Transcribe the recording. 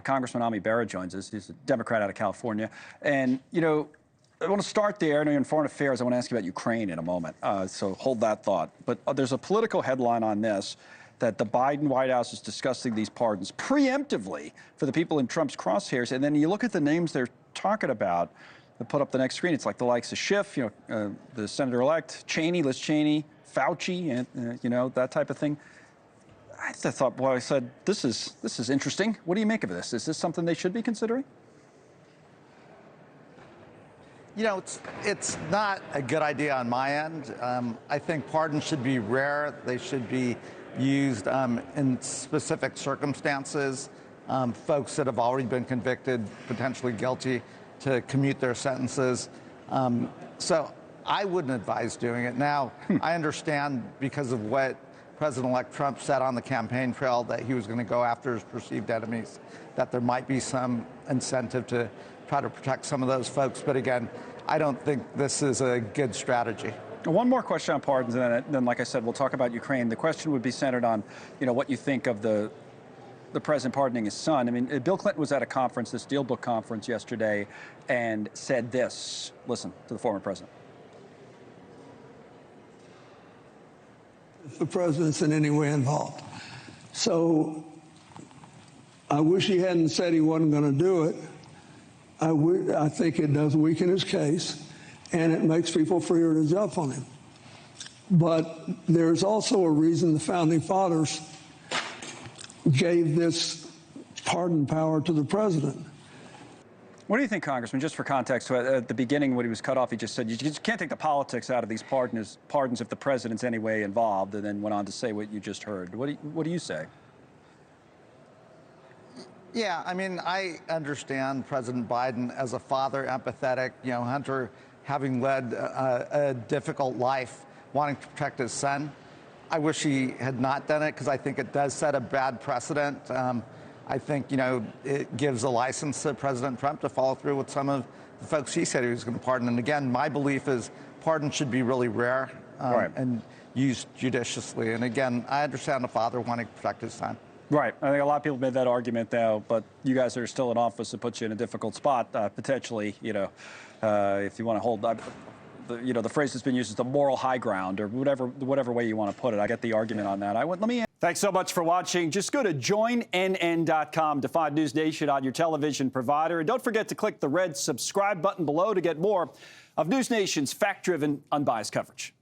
Congressman Bera joins us. He's a Democrat out of California. And, I want to start there. I know you're in foreign affairs. I want to ask you about Ukraine in a moment. So hold that thought. But there's a political headline on this that the Biden White House is discussing these pardons preemptively for the people in Trump's crosshairs. And then you look at the names they're talking about. They put up the next screen. It's like the likes of Schiff, the senator-elect, Cheney, Liz Cheney, Fauci, and, that type of thing. I thought, boy, I said, this is interesting. What do you make of this? Is this something they should be considering? It's not a good idea on my end. I think pardons should be rare. They should be used in specific circumstances. Folks that have already been convicted, potentially guilty, to commute their sentences. So I wouldn't advise doing it. Now, I understand because of what President-elect Trump said on the campaign trail that he was going to go after his perceived enemies, that there might be some incentive to try to protect some of those folks. But again, I don't think this is a good strategy. One more question on pardons, and then, like I said, we'll talk about Ukraine. The question would be centered on, what you think of the president pardoning his son. I mean, Bill Clinton was at a conference, this Deal Book conference yesterday, and said this. Listen to the former president. The president's in any way involved. So I wish he hadn't said he wasn't going to do it. I think it does weaken his case, and it makes people freer to jump on him. But there's also a reason the Founding Fathers gave this pardon power to the president. What do you think, Congressman? Just for context, at the beginning when he was cut off, he just said, you just can't take the politics out of these pardons if the president's any way involved, and then went on to say what you just heard. What do you say? Yeah, I mean, I understand President Biden as a father, empathetic, Hunter having led a difficult life, wanting to protect his son. I wish he had not done it because I think it does set a bad precedent. I think, it gives a license to President Trump to follow through with some of the folks he said he was going to pardon. And again, my belief is pardons should be really rare and used judiciously. And again, I understand the father wanting to protect his son. Right. I think a lot of people made that argument, though, but you guys are still in office. It puts you in a difficult spot, potentially, if you want to hold the phrase that's been used is the moral high ground, or whatever way you want to put it. I get the argument on that. Thanks so much for watching. Just go to joinnn.com to find News Nation on your television provider. And don't forget to click the red subscribe button below to get more of News Nation's fact-driven, unbiased coverage.